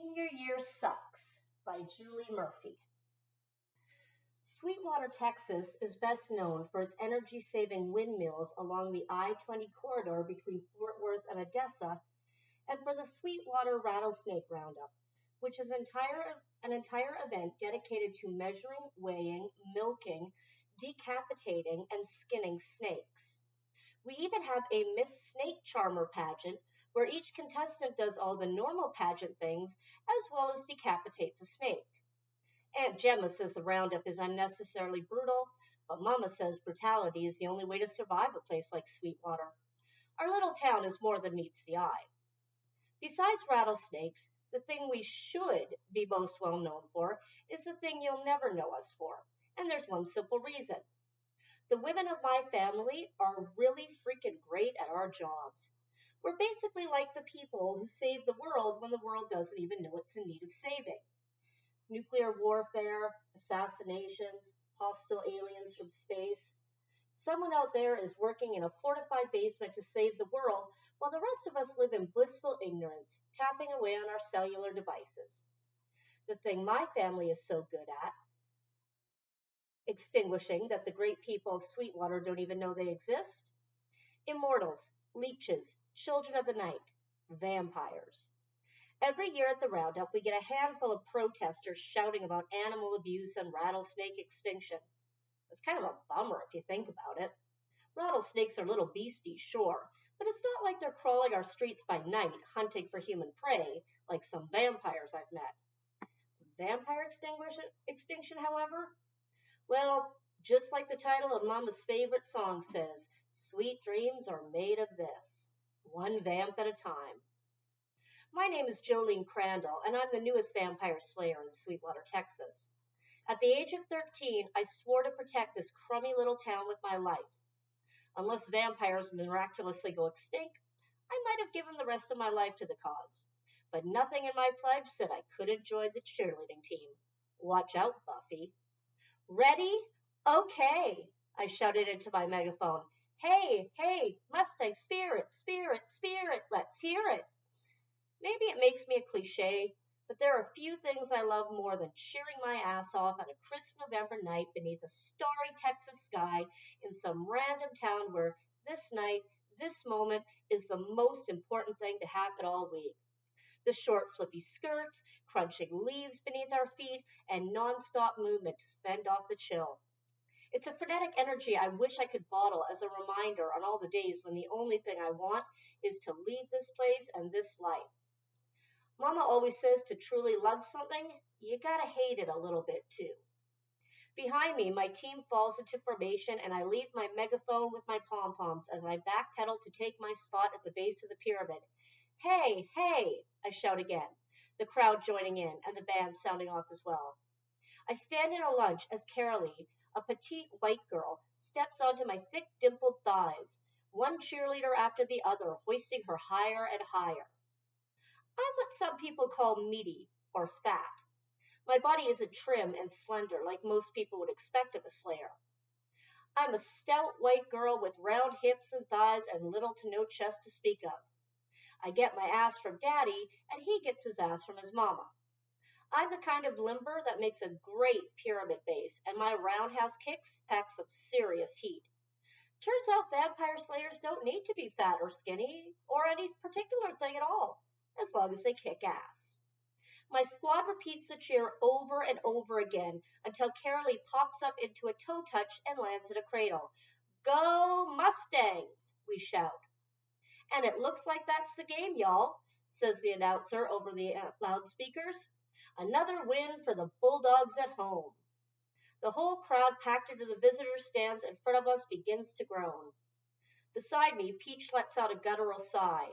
Senior Year Sucks by Julie Murphy. Sweetwater, Texas is best known for its energy saving windmills along the I-20 corridor between Fort Worth and Odessa, and for the Sweetwater Rattlesnake Roundup, which is an entire event dedicated to measuring, weighing, milking, decapitating, and skinning snakes. We even have a Miss Snake Charmer pageant where each contestant does all the normal pageant things as well as decapitates a snake. Aunt Gemma says the roundup is unnecessarily brutal, but Mama says brutality is the only way to survive a place like Sweetwater. Our little town is more than meets the eye. Besides rattlesnakes, the thing we should be most well known for is the thing you'll never know us for, and there's one simple reason. The women of my family are really freaking great at our jobs. We're basically like the people who save the world when the world doesn't even know it's in need of saving. Nuclear warfare, assassinations, hostile aliens from space. Someone out there is working in a fortified basement to save the world, while the rest of us live in blissful ignorance, tapping away on our cellular devices. The thing my family is so good at, extinguishing that the great people of Sweetwater don't even know they exist. Immortals, leeches, children of the night, vampires. Every year at the Roundup, we get a handful of protesters shouting about animal abuse and rattlesnake extinction. It's kind of a bummer if you think about it. Rattlesnakes are little beasties, sure, but it's not like they're crawling our streets by night hunting for human prey like some vampires I've met. Vampire extinction, however? Well, just like the title of Mama's favorite song says, sweet dreams are made of this, one vamp at a time. My name is Jolene Crandall, and I'm the newest vampire slayer in Sweetwater, Texas. At the age of 13, I swore to protect this crummy little town with my life. Unless vampires miraculously go extinct, I might have given the rest of my life to the cause. But nothing in my pledge said I couldn't join the cheerleading team. Watch out, Buffy. Ready? Okay, I shouted into my megaphone. Hey, hey, Mustang, spirit, spirit, spirit, let's hear it. Maybe it makes me a cliche, but there are few things I love more than cheering my ass off on a crisp November night beneath a starry Texas sky in some random town where this night, this moment, is the most important thing to happen all week. The short flippy skirts, crunching leaves beneath our feet, and non-stop movement to fend off the chill. It's a frenetic energy I wish I could bottle as a reminder on all the days when the only thing I want is to leave this place and this life. Mama always says to truly love something, you gotta hate it a little bit too. Behind me, my team falls into formation and I leave my megaphone with my pom-poms as I backpedal to take my spot at the base of the pyramid. Hey, hey, I shout again, the crowd joining in and the band sounding off as well. I stand in a lunge as Carolee, a petite white girl, steps onto my thick dimpled thighs, one cheerleader after the other, hoisting her higher and higher. I'm what some people call meaty or fat. My body isn't trim and slender like most people would expect of a slayer. I'm a stout white girl with round hips and thighs and little to no chest to speak of. I get my ass from daddy and he gets his ass from his mama. I'm the kind of limber that makes a great pyramid base, and my roundhouse kicks pack some serious heat. Turns out vampire slayers don't need to be fat or skinny or any particular thing at all, as long as they kick ass. My squad repeats the cheer over and over again until Carolee pops up into a toe touch and lands in a cradle. Go Mustangs, we shout. And it looks like that's the game, y'all, says the announcer over the loudspeakers. Another win for the Bulldogs at home. The whole crowd packed into the visitor stands in front of us begins to groan. Beside me, Peach lets out a guttural sigh.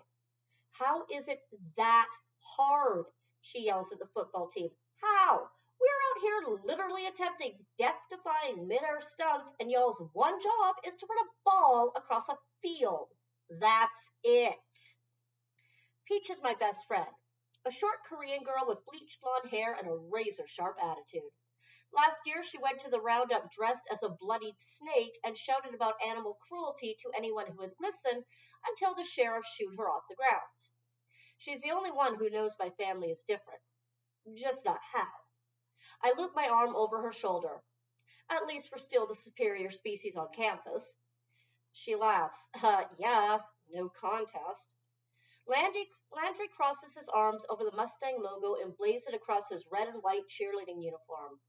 How is it that hard? She yells at the football team. How? We're out here literally attempting death-defying mid-air stunts, and y'all's one job is to run a ball across a field. That's it. Peach is my best friend, a short Korean girl with bleached blonde hair and a razor-sharp attitude. Last year, she went to the Roundup dressed as a bloodied snake and shouted about animal cruelty to anyone who would listen until the sheriff shooed her off the grounds. She's the only one who knows my family is different. just not how. I loop my arm over her shoulder. At least we're still the superior species on campus. She laughs. Yeah, no contest. Landry crosses his arms over the Mustang logo and blazes it across his red and white cheerleading uniform.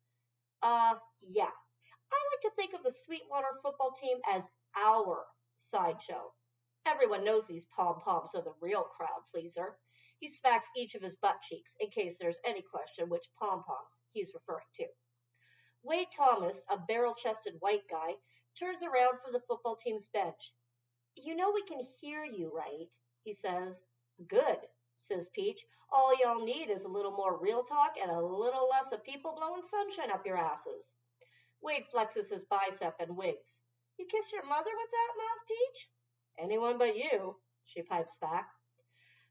Yeah. I like to think of the Sweetwater football team as our sideshow. Everyone knows these pom-poms are the real crowd pleaser. He smacks each of his butt cheeks in case there's any question which pom-poms he's referring to. Wade Thomas, a barrel-chested white guy, turns around from the football team's bench. You know we can hear you, right? He says. Good, says Peach. All y'all need is a little more real talk and a little less of people blowing sunshine up your asses. Wade flexes his bicep and winks. You kiss your mother with that mouth, Peach? Anyone but you, she pipes back.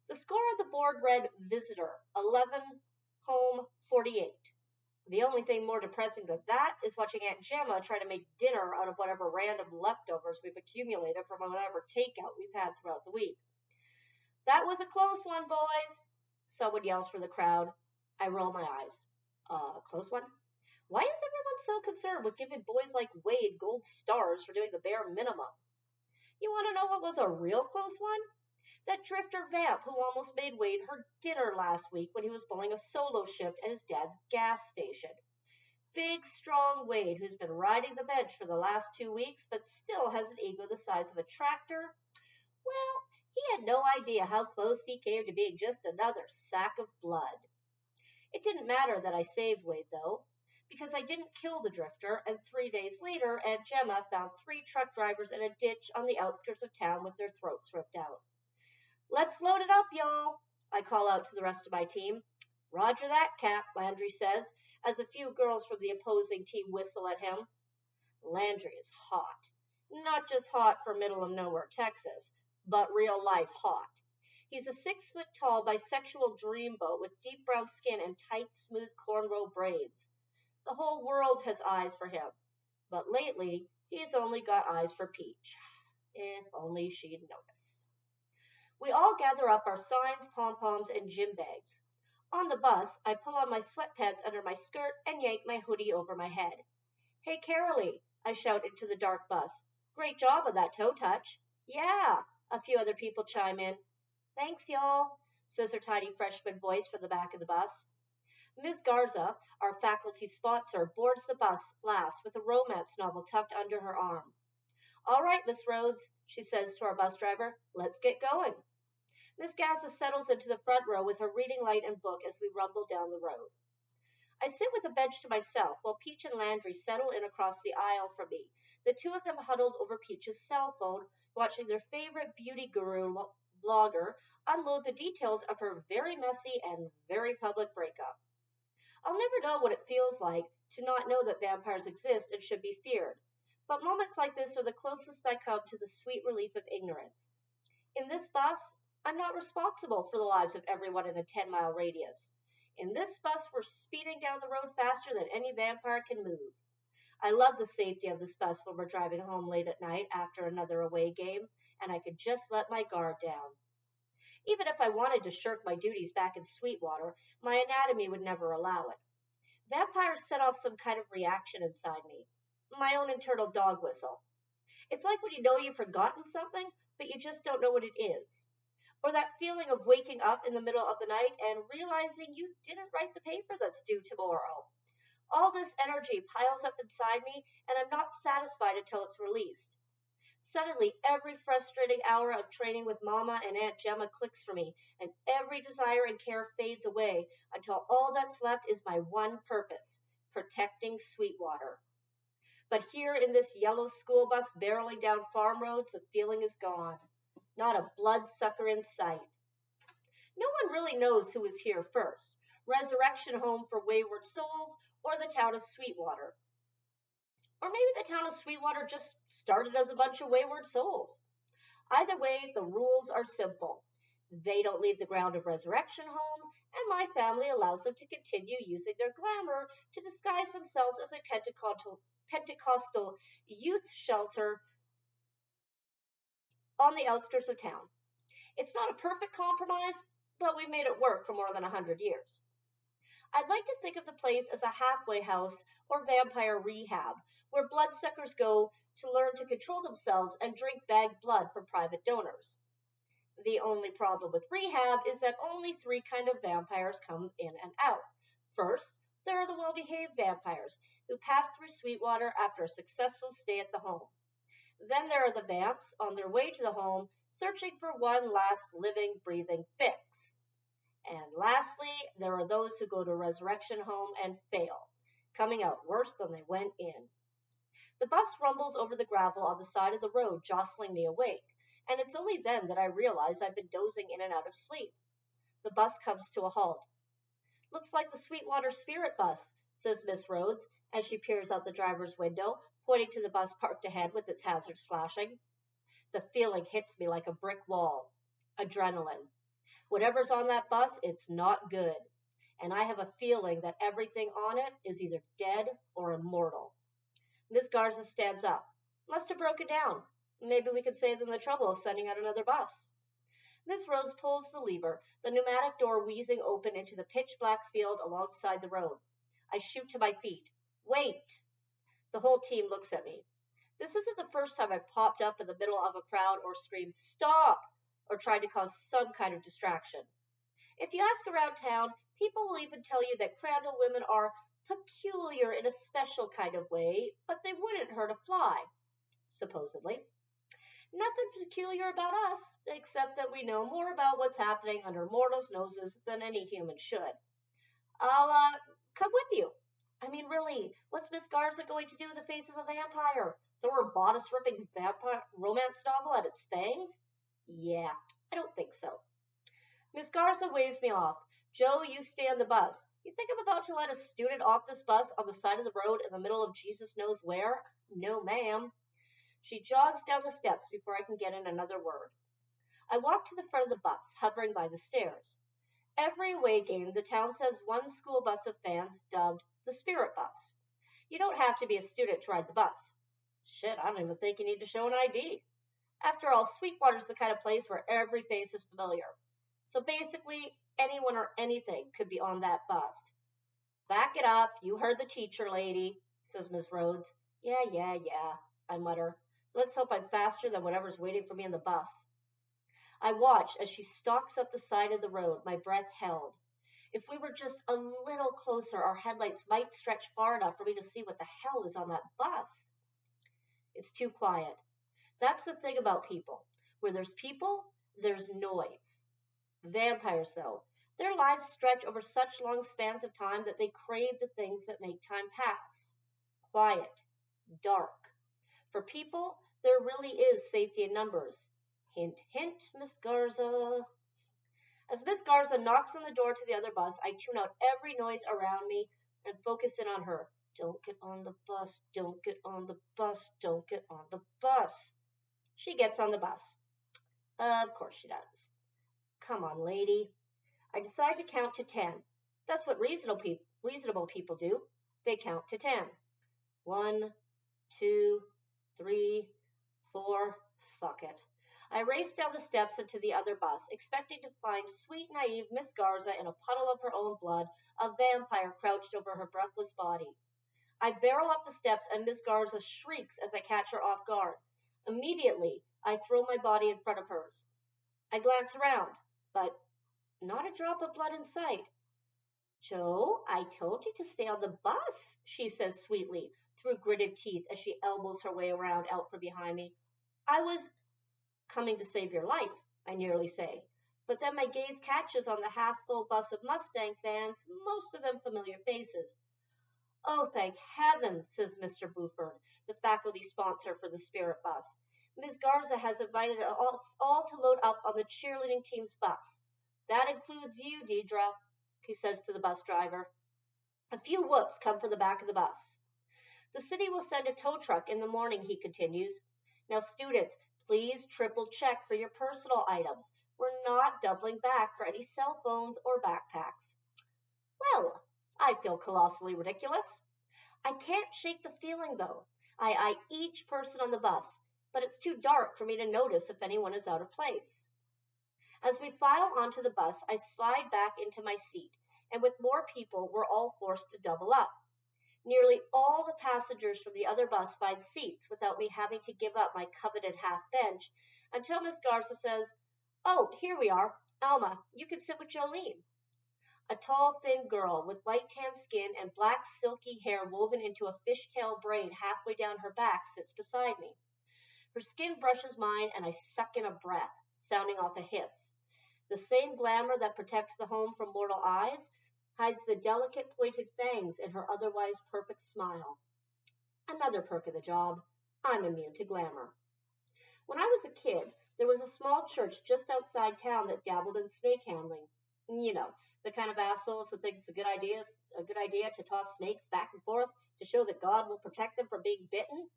The score on the board read Visitor, 11, Home, 48. The only thing more depressing than that is watching Aunt Gemma try to make dinner out of whatever random leftovers we've accumulated from whatever takeout we've had throughout the week. That was a close one, boys, someone yells from the crowd. I roll my eyes. Close one? Why is everyone so concerned with giving boys like Wade gold stars for doing the bare minimum? You want to know what was a real close one? That drifter vamp who almost made Wade her dinner last week when he was pulling a solo shift at his dad's gas station. Big, strong Wade, who's been riding the bench for the last 2 weeks, but still has an ego the size of a tractor. Well, he had no idea how close he came to being just another sack of blood. It didn't matter that I saved Wade, though, because I didn't kill the drifter, and 3 days later, Aunt Gemma found 3 truck drivers in a ditch on the outskirts of town with their throats ripped out. Let's load it up, y'all, I call out to the rest of my team. Roger that, Cap, Landry says, as a few girls from the opposing team whistle at him. Landry is hot. Not just hot for middle of nowhere, Texas, but real life hot. He's a 6-foot-tall bisexual dreamboat with deep brown skin and tight, smooth cornrow braids. The whole world has eyes for him, but lately he's only got eyes for Peach. If only she'd notice. We all gather up our signs, pom-poms, and gym bags. On the bus, I pull on my sweatpants under my skirt and yank my hoodie over my head. Hey, Carolee, I shout into the dark bus. Great job on that toe touch. Yeah, a few other people chime in. Thanks, y'all, says her tiny freshman voice from the back of the bus. Ms. Garza, our faculty sponsor, boards the bus last with a romance novel tucked under her arm. All right, Miss Rhodes, she says to our bus driver, let's get going. Miss Garza settles into the front row with her reading light and book as we rumble down the road. I sit with a bench to myself while Peach and Landry settle in across the aisle from me, the two of them huddled over Peach's cell phone, watching their favorite beauty guru vlogger unload the details of her very messy and very public breakup. I'll never know what it feels like to not know that vampires exist and should be feared, but moments like this are the closest I come to the sweet relief of ignorance. In this bus, I'm not responsible for the lives of everyone in a 10-mile radius. In this bus, we're speeding down the road faster than any vampire can move. I love the safety of this bus when we're driving home late at night after another away game, and I could just let my guard down. Even if I wanted to shirk my duties back in Sweetwater, my anatomy would never allow it. Vampires set off some kind of reaction inside me, my own internal dog whistle. It's like when you know you've forgotten something, but you just don't know what it is. Or that feeling of waking up in the middle of the night and realizing you didn't write the paper that's due tomorrow. All this energy piles up inside me, and I'm not satisfied until it's released. Suddenly, every frustrating hour of training with Mama and Aunt Gemma clicks for me, and every desire and care fades away until all that's left is my one purpose, protecting Sweetwater. But here in this yellow school bus barreling down farm roads, the feeling is gone. Not a bloodsucker in sight. No one really knows who was here first, Resurrection Home for Wayward Souls or the town of Sweetwater. Or maybe the town of Sweetwater just started as a bunch of wayward souls. Either way, the rules are simple. They don't leave the ground of Resurrection Home, and my family allows them to continue using their glamour to disguise themselves as a Pentecostal youth shelter on the outskirts of town. It's not a perfect compromise, but we've made it work for more than 100 years. I'd like to think of the place as a halfway house or vampire rehab, where bloodsuckers go to learn to control themselves and drink bagged blood from private donors. The only problem with rehab is that only three kind of vampires come in and out. First, there are the well-behaved vampires who pass through Sweetwater after a successful stay at the home. Then there are the vamps on their way to the home, searching for one last living, breathing fix. And lastly, there are those who go to a resurrection home and fail, coming out worse than they went in. The bus rumbles over the gravel on the side of the road, jostling me awake, and it's only then that I realize I've been dozing in and out of sleep. The bus comes to a halt. Looks like the Sweetwater Spirit bus, says Miss Rhodes as she peers out the driver's window, pointing to the bus parked ahead with its hazards flashing. The feeling hits me like a brick wall. Adrenaline. Whatever's on that bus, it's not good. And I have a feeling that everything on it is either dead or immortal. Miss Garza stands up. Must have broken down. Maybe we could save them the trouble of sending out another bus. Miss Rose pulls the lever, the pneumatic door wheezing open into the pitch-black field alongside the road. I shoot to my feet. Wait! The whole team looks at me. This isn't the first time I've popped up in the middle of a crowd or screamed, "Stop!" or tried to cause some kind of distraction. If you ask around town, people will even tell you that Crandall women are peculiar in a special kind of way, but they wouldn't hurt a fly, supposedly. Nothing peculiar about us, except that we know more about what's happening under mortals' noses than any human should. I'll come with you. I mean, really, what's Miss Garza going to do in the face of a vampire? Throw her bodice-ripping vampire romance novel at its fangs? Yeah, I don't think so. Miss Garza waves me off. Joe, you stay on the bus. You think I'm about to let a student off this bus on the side of the road in the middle of Jesus knows where? No, ma'am. She jogs down the steps before I can get in another word. I walk to the front of the bus, hovering by the stairs. Every away game, the town sends one school bus of fans dubbed the Spirit Bus. You don't have to be a student to ride the bus. Shit, I don't even think you need to show an ID. After all, Sweetwater's the kind of place where every face is familiar. So basically, anyone or anything could be on that bus. Back it up, you heard the teacher, lady, says Miss Rhodes. Yeah, I mutter. Let's hope I'm faster than whatever's waiting for me in the bus. I watch as she stalks up the side of the road, my breath held. If we were just a little closer, our headlights might stretch far enough for me to see what the hell is on that bus. It's too quiet. That's the thing about people. Where there's people, there's noise. Vampires, though, their lives stretch over such long spans of time that they crave the things that make time pass. Quiet, dark. For people, there really is safety in numbers. Hint, hint, Miss Garza. As Miss Garza knocks on the door to the other bus, I tune out every noise around me and focus in on her. Don't get on the bus, don't get on the bus, don't get on the bus. She gets on the bus. Of course she does. Come on, lady. I decide to count to 10. That's what reasonable people do. They count to 10. 1, 2, 3, 4. Fuck it. I race down the steps into the other bus, expecting to find sweet, naive Miss Garza in a puddle of her own blood, a vampire crouched over her breathless body. I barrel up the steps, and Miss Garza shrieks as I catch her off guard. Immediately, I throw my body in front of hers. I glance around, but not a drop of blood in sight. Joe, I told you to stay on the bus, she says sweetly, through gritted teeth as she elbows her way around out from behind me. I was coming to save your life, I nearly say, but then my gaze catches on the half-full bus of Mustang fans, most of them familiar faces. Oh, thank heavens, says Mr. Buford, the faculty sponsor for the Spirit Bus. Ms. Garza has invited us all to load up on the cheerleading team's bus. That includes you, Deidre, he says to the bus driver. A few whoops come from the back of the bus. The city will send a tow truck in the morning, he continues. Now, students, please triple check for your personal items. We're not doubling back for any cell phones or backpacks. Well, I feel colossally ridiculous. I can't shake the feeling, though. I eye each person on the bus, but it's too dark for me to notice if anyone is out of place. As we file onto the bus, I slide back into my seat, and with more people, we're all forced to double up. Nearly all the passengers from the other bus find seats without me having to give up my coveted half bench until Miss Garza says, "Oh, here we are. Alma, you can sit with Jolene." A tall, thin girl with light tan skin and black, silky hair woven into a fishtail braid halfway down her back sits beside me. Her skin brushes mine, and I suck in a breath, sounding off a hiss. The same glamour that protects the home from mortal eyes hides the delicate pointed fangs in her otherwise perfect smile. Another perk of the job, I'm immune to glamour. When I was a kid, there was a small church just outside town that dabbled in snake handling. You know, the kind of assholes who think it's a good idea to toss snakes back and forth to show that God will protect them from being bitten.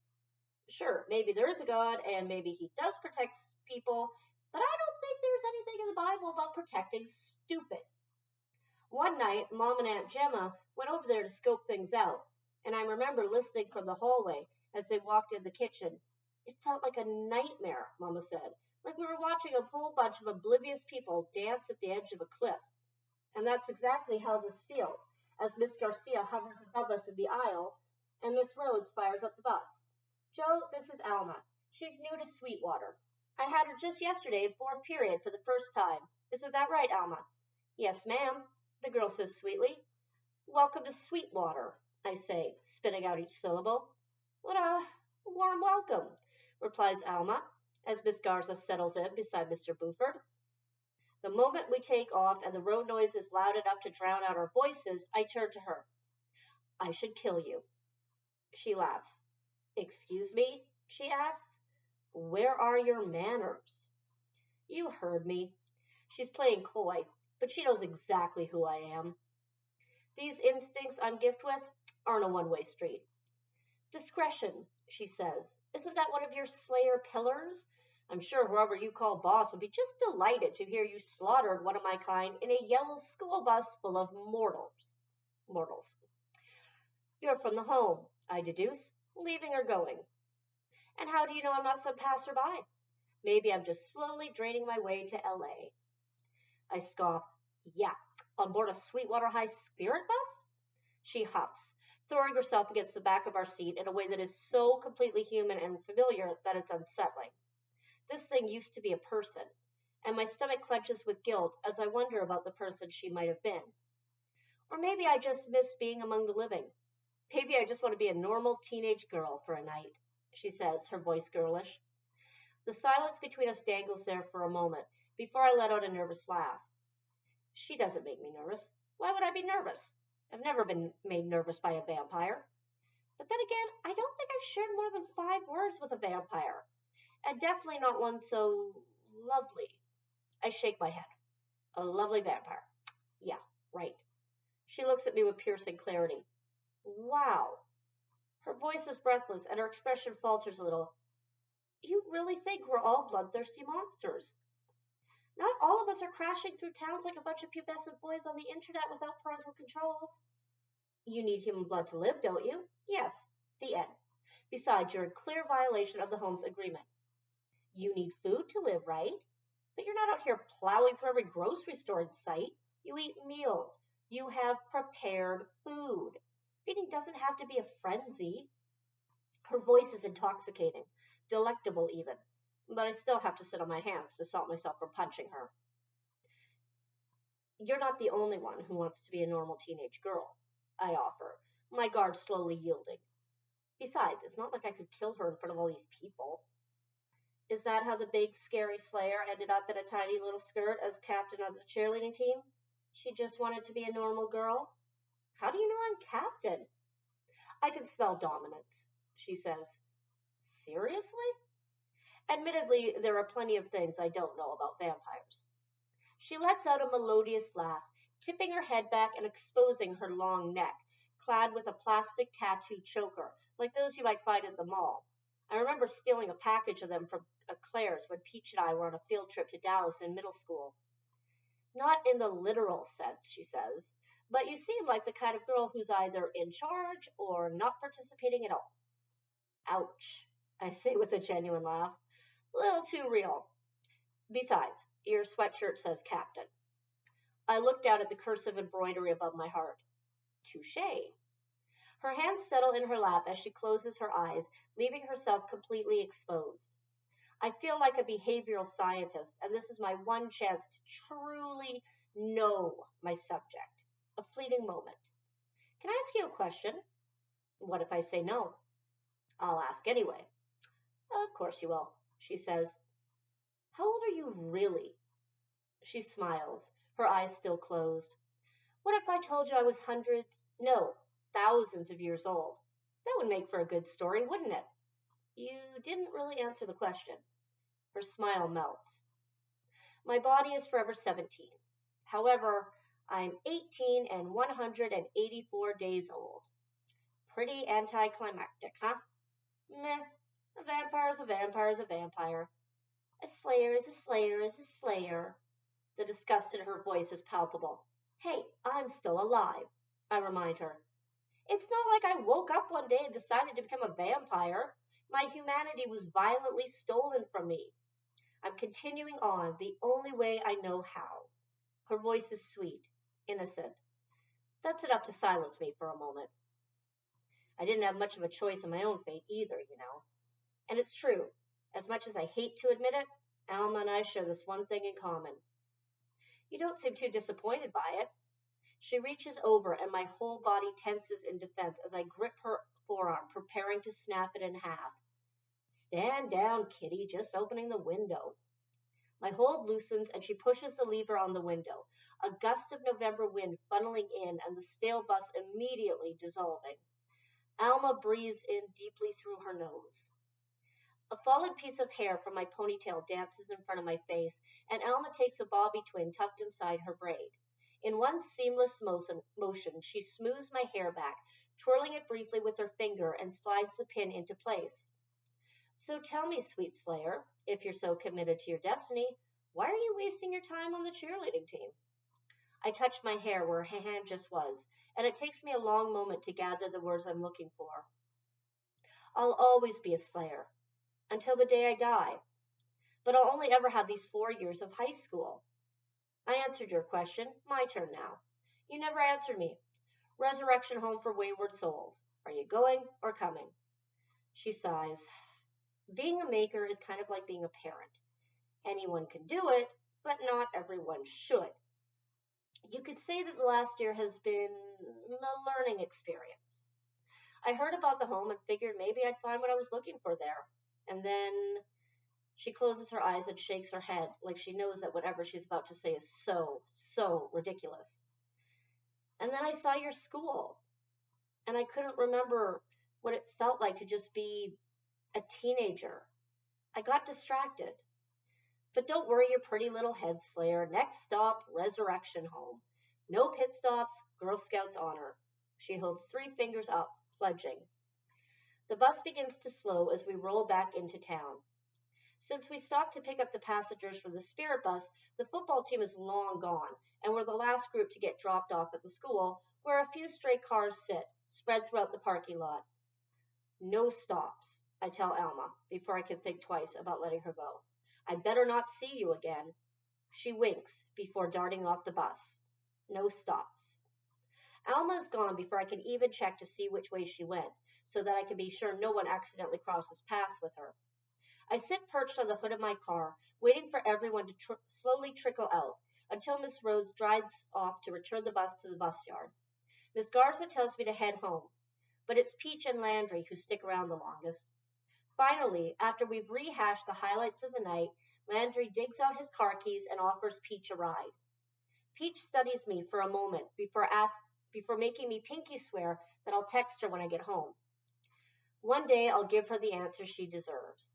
Sure, maybe there is a God and maybe he does protect people, but I don't think there's anything in the Bible about protecting stupid. One night, Mom and Aunt Gemma went over there to scope things out, and I remember listening from the hallway as they walked in the kitchen. It felt like a nightmare, Mama said, like we were watching a whole bunch of oblivious people dance at the edge of a cliff. And that's exactly how this feels, as Miss Garcia hovers above us in the aisle and Miss Rhodes fires up the bus. "Joe, this is Alma. She's new to Sweetwater. I had her just yesterday in fourth period for the first time. Isn't that right, Alma?" "Yes, ma'am," the girl says sweetly. "Welcome to Sweetwater," I say, spitting out each syllable. "What a warm welcome," replies Alma, as Miss Garza settles in beside Mr. Buford. The moment we take off and the road noise is loud enough to drown out our voices, I turn to her. "I should kill you." She laughs. "Excuse me?" she asks. "Where are your manners?" "You heard me." She's playing coy, but she knows exactly who I am. These instincts I'm gifted with aren't a one-way street. "Discretion," she says. "Isn't that one of your Slayer pillars? I'm sure whoever you call boss would be just delighted to hear you slaughtered one of my kind in a yellow school bus full of mortals. You're from the home, I deduce, leaving or going. And how do you know I'm not some passerby? Maybe I'm just slowly draining my way to LA. I scoff. "Yeah, on board a Sweetwater High Spirit bus?" She huffs, throwing herself against the back of our seat in a way that is so completely human and familiar that it's unsettling. This thing used to be a person, and my stomach clenches with guilt as I wonder about the person she might have been. Or maybe I just miss being among the living. Maybe I just want to be a normal teenage girl for a night, she says, her voice girlish. The silence between us dangles there for a moment before I let out a nervous laugh. She doesn't make me nervous. Why would I be nervous? I've never been made nervous by a vampire. But then again, I don't think I've shared more than 5 words with a vampire. And definitely not one so lovely. I shake my head. A lovely vampire. Yeah, right. She looks at me with piercing clarity. Wow. Her voice is breathless and her expression falters a little. You really think we're all bloodthirsty monsters? Not all of us are crashing through towns like a bunch of pubescent boys on the internet without parental controls. You need human blood to live, don't you? Yes. The end. Besides, you're in clear violation of the home's agreement. You need food to live, right? But you're not out here plowing through every grocery store in sight. You eat meals. You have prepared food. Feeding doesn't have to be a frenzy. Her voice is intoxicating, delectable even, but I still have to sit on my hands to stop myself from punching her. You're not the only one who wants to be a normal teenage girl, I offer, my guard slowly yielding. Besides, it's not like I could kill her in front of all these people. Is that how the big, scary Slayer ended up in a tiny little skirt as captain of the cheerleading team? She just wanted to be a normal girl? How do you know I'm captain? I can smell dominance, she says. Seriously? Admittedly, there are plenty of things I don't know about vampires. She lets out a melodious laugh, tipping her head back and exposing her long neck, clad with a plastic tattoo choker, like those you might find at the mall. I remember stealing a package of them from Claire's when Peach and I were on a field trip to Dallas in middle school. Not in the literal sense, she says, but you seem like the kind of girl who's either in charge or not participating at all. Ouch, I say with a genuine laugh. A little too real. Besides, your sweatshirt says captain. I look down at the cursive embroidery above my heart. Touché. Her hands settle in her lap as she closes her eyes, leaving herself completely exposed. I feel like a behavioral scientist, and this is my one chance to truly know my subject. A fleeting moment. Can I ask you a question? What if I say no? I'll ask anyway. Of course you will, she says. How old are you really? She smiles, her eyes still closed. What if I told you I was hundreds, no, thousands of years old? That would make for a good story, wouldn't it? You didn't really answer the question. Her smile melts. My body is forever 17. However, I'm 18 and 184 days old. Pretty anticlimactic, huh? Meh. A vampire is a vampire is a vampire. A slayer is a slayer is a slayer. The disgust in her voice is palpable. Hey, I'm still alive, I remind her. It's not like I woke up one day and decided to become a vampire. My humanity was violently stolen from me. I'm continuing on the only way I know how. Her voice is sweet, innocent. That's enough to silence me for a moment. I didn't have much of a choice in my own fate either, you know. And it's true. As much as I hate to admit it, Alma and I share this one thing in common. You don't seem too disappointed by it. She reaches over, and my whole body tenses in defense as I grip her forearm, preparing to snap it in half. Stand down, kitty, just opening the window. My hold loosens, and she pushes the lever on the window, a gust of November wind funneling in, and the stale bus immediately dissolving. Alma breathes in deeply through her nose. A fallen piece of hair from my ponytail dances in front of my face, and Alma takes a bobby twin tucked inside her braid. In one seamless motion, she smooths my hair back, twirling it briefly with her finger, and slides the pin into place. So tell me, sweet Slayer, if you're so committed to your destiny, why are you wasting your time on the cheerleading team? I touch my hair where her hand just was, and it takes me a long moment to gather the words I'm looking for. I'll always be a Slayer, until the day I die. But I'll only ever have these 4 years of high school. I answered your question. My turn now. You never answered me. Resurrection home for wayward souls. Are you going or coming? She sighs. Being a maker is kind of like being a parent. Anyone can do it, but not everyone should. You could say that the last year has been a learning experience. I heard about the home and figured maybe I'd find what I was looking for there. And then she closes her eyes and shakes her head like she knows that whatever she's about to say is so ridiculous. And then I saw your school, and I couldn't remember what it felt like to just be a teenager. I got distracted. But don't worry your pretty little head, Slayer. Next stop, Resurrection Home. No pit stops, Girl Scouts honor. She holds 3 fingers up, pledging. The bus begins to slow as we roll back into town. Since we stopped to pick up the passengers from the Spirit bus, the football team is long gone, and we're the last group to get dropped off at the school, where a few stray cars sit, spread throughout the parking lot. No stops, I tell Alma, before I can think twice about letting her go. I better not see you again. She winks before darting off the bus. No stops. Alma is gone before I can even check to see which way she went, so that I can be sure no one accidentally crosses paths with her. I sit perched on the hood of my car, waiting for everyone to slowly trickle out, until Miss Rose drives off to return the bus to the bus yard. Miss Garza tells me to head home, but it's Peach and Landry who stick around the longest. Finally, after we've rehashed the highlights of the night, Landry digs out his car keys and offers Peach a ride. Peach studies me for a moment before making me pinky swear that I'll text her when I get home. One day I'll give her the answer she deserves.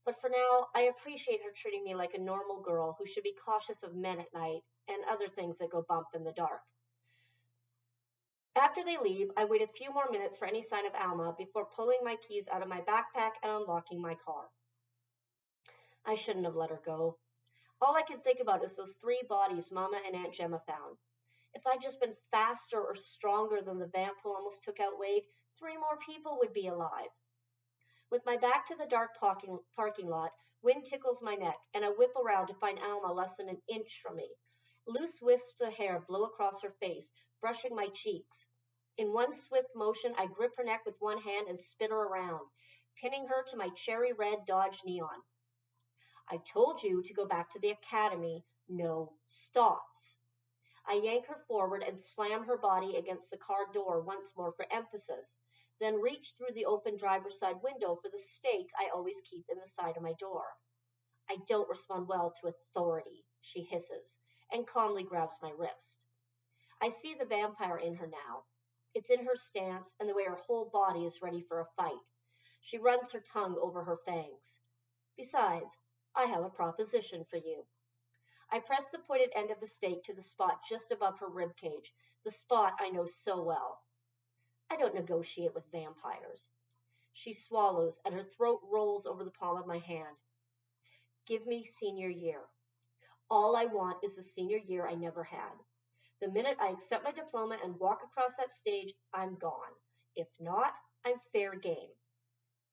But for now, I appreciate her treating me like a normal girl who should be cautious of men at night and other things that go bump in the dark. After they leave, I wait a few more minutes for any sign of Alma before pulling my keys out of my backpack and unlocking my car. I shouldn't have let her go. All I can think about is those 3 bodies Mama and Aunt Gemma found. If I'd just been faster or stronger than the vamp who almost took out Wade, 3 more people would be alive. With my back to the dark parking lot, wind tickles my neck, and I whip around to find Alma less than an inch from me. Loose wisps of hair blow across her face, brushing my cheeks. In one swift motion, I grip her neck with one hand and spin her around, pinning her to my cherry red Dodge Neon. I told you to go back to the academy. No stops. I yank her forward and slam her body against the car door once more for emphasis, then reach through the open driver's side window for the stake I always keep in the side of my door. I don't respond well to authority, she hisses, and calmly grabs my wrist. I see the vampire in her now. It's in her stance and the way her whole body is ready for a fight. She runs her tongue over her fangs. Besides, I have a proposition for you. I press the pointed end of the stake to the spot just above her rib cage, the spot I know so well. I don't negotiate with vampires. She swallows, and her throat rolls over the palm of my hand. Give me senior year. All I want is the senior year I never had. The minute I accept my diploma and walk across that stage, I'm gone. If not, I'm fair game.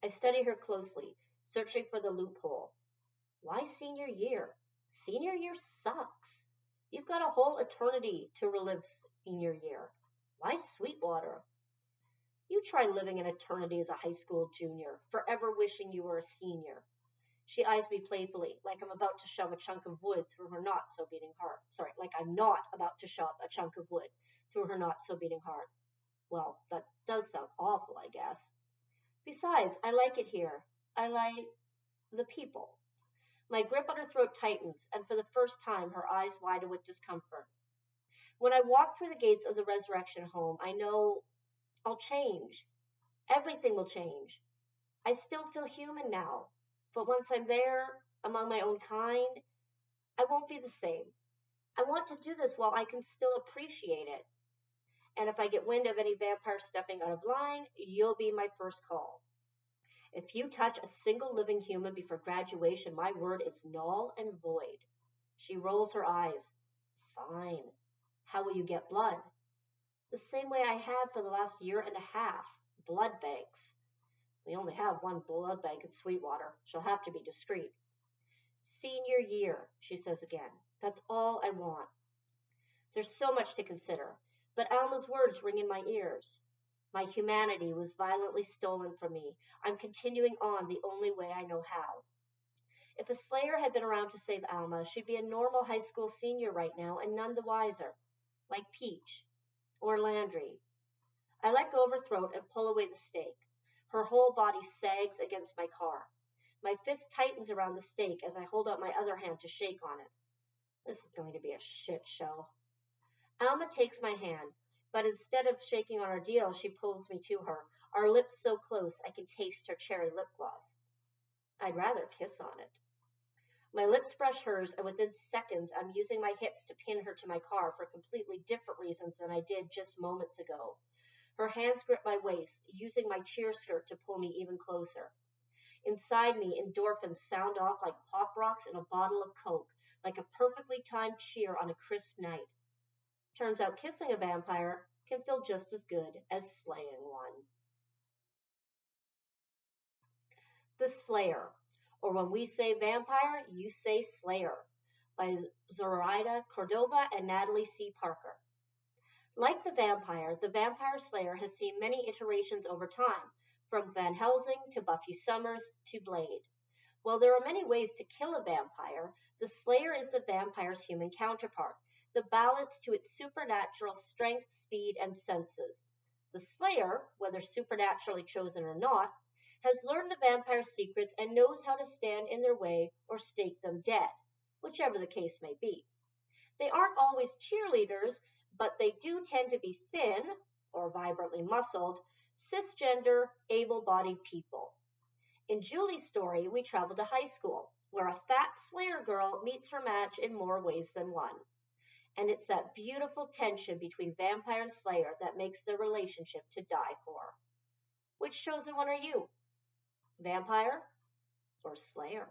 I study her closely, searching for the loophole. Why senior year? Senior year sucks. You've got a whole eternity to relive senior year. Why Sweetwater? You try living an eternity as a high school junior, forever wishing you were a senior. She eyes me playfully, like I'm about to shove a chunk of wood through her not so beating heart. Sorry, like I'm not about to shove a chunk of wood through her not so beating heart. Well, that does sound awful, I guess. Besides, I like it here. I like the people. My grip on her throat tightens, and for the first time, her eyes widen with discomfort. When I walk through the gates of the resurrection home, I know I'll change. Everything will change. I still feel human now, but once I'm there, among my own kind, I won't be the same. I want to do this while I can still appreciate it. And if I get wind of any vampire stepping out of line, you'll be my first call. If you touch a single living human before graduation, my word is null and void. She rolls her eyes. Fine. How will you get blood? The same way I have for the last year and a half. Blood banks. We only have one blood bank in Sweetwater. She'll have to be discreet. Senior year, she says again. That's all I want. There's so much to consider, but Alma's words ring in my ears. My humanity was violently stolen from me. I'm continuing on the only way I know how. If a slayer had been around to save Alma, she'd be a normal high school senior right now and none the wiser, like Peach or Landry. I let go of her throat and pull away the stake. Her whole body sags against my car. My fist tightens around the stake as I hold out my other hand to shake on it. This is going to be a shit show. Alma takes my hand, but instead of shaking on our deal, she pulls me to her, our lips so close I can taste her cherry lip gloss. I'd rather kiss on it. My lips brush hers, and within seconds, I'm using my hips to pin her to my car for completely different reasons than I did just moments ago. Her hands grip my waist, using my cheer skirt to pull me even closer. Inside me, endorphins sound off like pop rocks in a bottle of Coke, like a perfectly timed cheer on a crisp night. Turns out kissing a vampire can feel just as good as slaying one. The Slayer, or when we say vampire, you say slayer, by Zoraida Cordova and Natalie C. Parker. Like the Vampire Slayer has seen many iterations over time, from Van Helsing to Buffy Summers to Blade. While there are many ways to kill a vampire, the Slayer is the vampire's human counterpart, the balance to its supernatural strength, speed, and senses. The Slayer, whether supernaturally chosen or not, has learned the vampire's secrets and knows how to stand in their way or stake them dead, whichever the case may be. They aren't always cheerleaders, but they do tend to be thin, or vibrantly muscled, cisgender, able-bodied people. In Julie's story, we travel to high school, where a fat Slayer girl meets her match in more ways than one. And it's that beautiful tension between vampire and Slayer that makes their relationship to die for. Which chosen one are you? Vampire or Slayer?